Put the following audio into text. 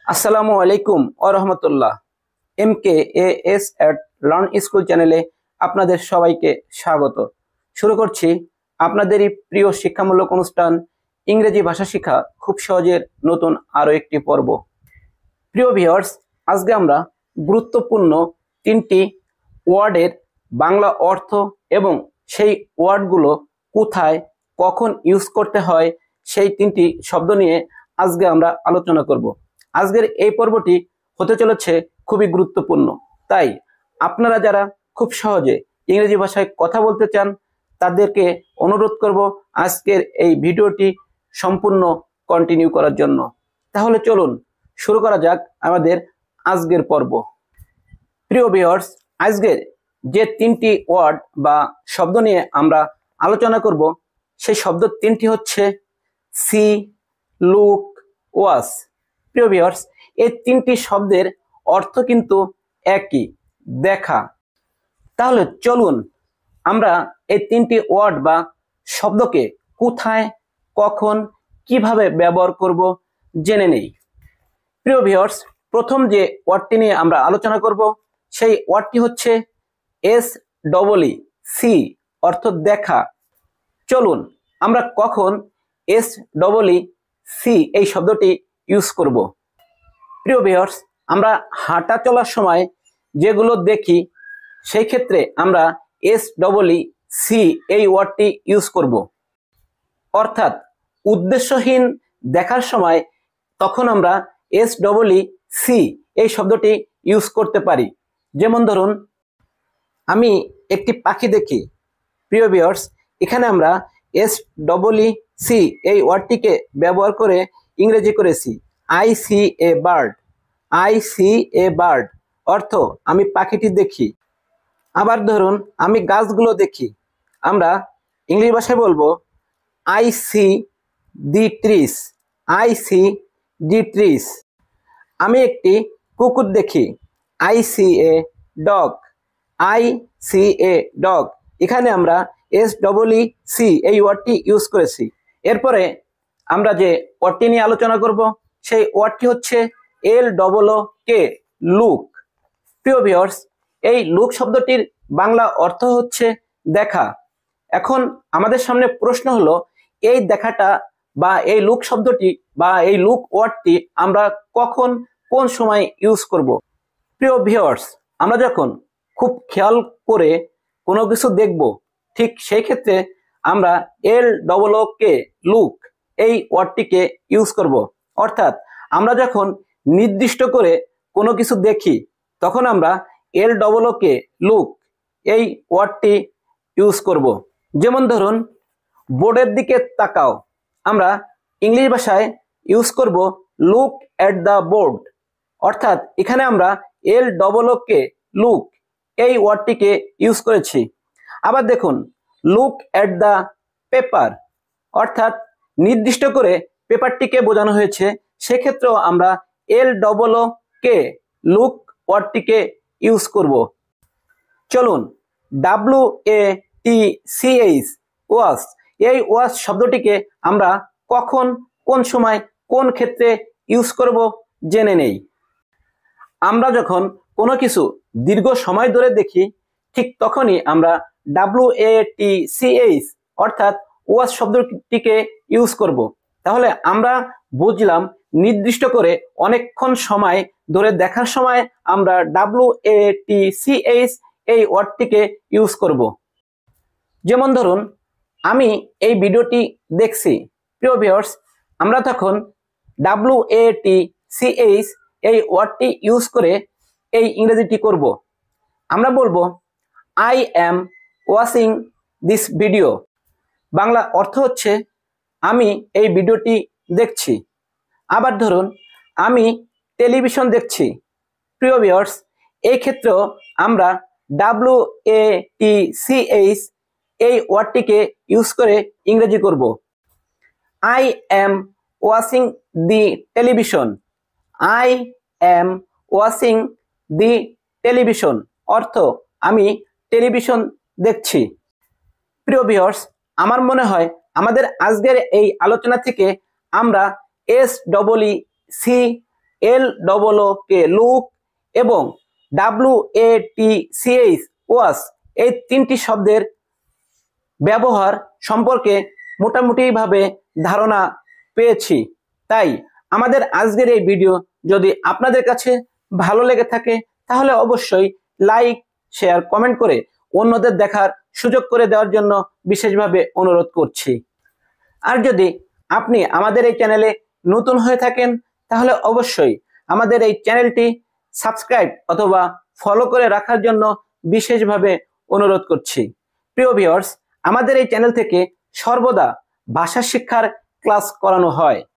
আসসালামু আলাইকুম ওয়া রাহমাতুল্লাহ। MKAS at লার্ন স্কুল চ্যানেলে আপনাদের সবাইকে স্বাগত। শুরু করছি আপনাদেরই প্রিয় শিক্ষামূলক অনুষ্ঠান ইংরেজি ভাষা শেখা খুব সহজের নতুন আরো একটি পর্ব। প্রিয় ভিউয়ার্স, আজকে আমরা গুরুত্বপূর্ণ তিনটি ওয়ার্ডের বাংলা অর্থ এবং সেই ওয়ার্ডগুলো কোথায় কখন ইউজ করতে হয় সেই তিনটি শব্দ নিয়ে আজকে আমরা আলোচনা করব। আজকের এই পর্বটি হতে চলেছে খুবই গুরুত্বপূর্ণ, তাই আপনারা যারা খুব সহজে ইংরেজি ভাষায় কথা বলতে চান তাদেরকে অনুরোধ করব আজকের এই ভিডিওটি সম্পূর্ণ কন্টিনিউ করার জন্য। তাহলে চলুন শুরু করা যাক আমাদের আজকের পর্ব। প্রিয় ভিউয়ার্স, আজকের যে তিনটি ওয়ার্ড বা শব্দ নিয়ে আমরা আলোচনা করব সেই শব্দ তিনটি হচ্ছে সি, লুক, ওয়াচ। প্রিয় ভিউয়ার্স, এই তিনটি শব্দের অর্থ কিন্তু একই, দেখা। তাহলে চলুন আমরা এই তিনটি ওয়ার্ড বা শব্দকে কোথায় কখন কিভাবে ব্যবহার করব জেনে নেই। প্রিয় ভিউয়ার্স, প্রথম যে ওয়ার্ডটি নিয়ে আমরা আলোচনা করব সেই ওয়ার্ডটি হচ্ছে SEE, অর্থ দেখা। চলুন আমরা কখন SEE এই শব্দটি ইউজ করব। প্রিয় ভিউয়ার্স, আমরা হাঁটা চলার সময় যেগুলো দেখি সেই ক্ষেত্রে আমরা SEE এই ওয়ার্ডটি ইউজ করব। অর্থাৎ উদ্দেশ্যহীন দেখার সময় তখন আমরা SEE এই শব্দটি ইউজ করতে পারি। যেমন ধরুন, আমি একটি পাখি দেখি। প্রিয় ভিউয়ার্স, এখানে আমরা SEE এই ওয়ার্ডটিকে ব্যবহার করে ইংরেজি করেছি I see a bird। I see a bird অর্থ আমি পাখিটি দেখি। আবার ধরুন, আমি গাছগুলো দেখি। আমরা ইংরেজি ভাষায় বলবো I see the trees। I see the trees। আমি একটি কুকুর দেখি। I see a dog। I see a dog। এখানে আমরা SEE এই ওয়ার্ডটি ইউজ করেছি। এরপরে আমরা যে ওয়ার্ডটি নিয়ে আলোচনা করব সেই ওয়ার্ডটি হচ্ছে LOOK, লুক। প্রিয় ভিউয়ার্স, এই লুক শব্দটির বাংলা অর্থ হচ্ছে দেখা। এখন আমাদের সামনে প্রশ্ন হলো, এই দেখাটা বা এই লুক শব্দটি বা এই লুক ওয়ার্ডটি আমরা কখন কোন সময় ইউজ করব। প্রিয় ভিউয়ার্স, আমরা যখন খুব খেয়াল করে কোনো কিছু দেখব ঠিক সেই ক্ষেত্রে আমরা LOOK, লুক এই ওয়ার্ডটিকে ইউজ করব। অর্থাৎ আমরা যখন নির্দিষ্ট করে কোনো কিছু দেখি তখন আমরা LOOK, লুক এই ওয়ার্ডটি ইউজ করব। যেমন ধরুন, বোর্ডের দিকে তাকাও। আমরা ইংলিশ ভাষায় ইউজ করব লুক এট দ্য বোর্ড। অর্থাৎ এখানে আমরা LOOK, লুক এই ওয়ার্ডটিকে ইউজ করেছি। আবার দেখুন, লুক এট দ্য পেপার, অর্থাৎ নির্দিষ্ট করে পেপারটিকে বোঝানো হয়েছে, সেক্ষেত্রেও আমরা LOOK, লুক ওয়ার্ডটিকে ইউজ করব। চলুন WATCH, ওয়াচ, এই ওয়াচ শব্দটিকে আমরা কখন কোন সময় কোন ক্ষেত্রে ইউজ করব জেনে নেই। আমরা যখন কোনো কিছু দীর্ঘ সময় ধরে দেখি ঠিক তখনই আমরা WATCH অর্থাৎ ওয়াচ শব্দটিকে ইউজ করব। তাহলে আমরা বুঝলাম নির্দিষ্ট করে অনেকক্ষণ সময় ধরে দেখার সময় আমরা WATCH এই ওয়ার্ডটিকে ইউজ করব। যেমন ধরুন, আমি এই ভিডিওটি দেখছি। প্রিয় ভিউয়ার্স, আমরা তখন WATCH এই ওয়ার্ডটি ইউজ করে এই ইংরেজিটি করব। আমরা বলবো I am watching this video। Bangla অর্থ হচ্ছে আমি এই ভিডিওটি দেখছি। আবার ধরুন, আমি টেলিভিশন দেখছি। প্রিয় ভিউয়ার্স, এই ক্ষেত্রেও আমরা WATCH এই ওয়ার্ডটিকে ইউজ করে ইংরেজি করব। I am watching the television। I am watching the television অর্থ আমি টেলিভিশন দেখছি। প্রিয় ভিউয়ার্স, আমার মনে হয় আমাদের আজকের এই আলোচনা থেকে আমরা SEE LOOK লুক এবং WATCH ওয়াচ এই তিনটি শব্দের ব্যবহার সম্পর্কে মোটামুটিভাবে ধারণা পেয়েছি। তাই আমাদের আজকের এই ভিডিও যদি আপনাদের কাছে ভালো লেগে থাকে তাহলে অবশ্যই লাইক, শেয়ার, কমেন্ট করে অন্যদের দেখার সুযোগ করে দেওয়ার জন্য বিশেষভাবে অনুরোধ করছি। আর যদি আপনি আমাদের এই চ্যানেলে নতুন হয়ে থাকেন তাহলে অবশ্যই আমাদের এই চ্যানেলটি সাবস্ক্রাইব অথবা ফলো করে রাখার জন্য বিশেষভাবে অনুরোধ করছি। প্রিয় ভিউয়ার্স, আমাদের এই চ্যানেল থেকে সর্বদা ভাষা শিক্ষার ক্লাস করানো হয়।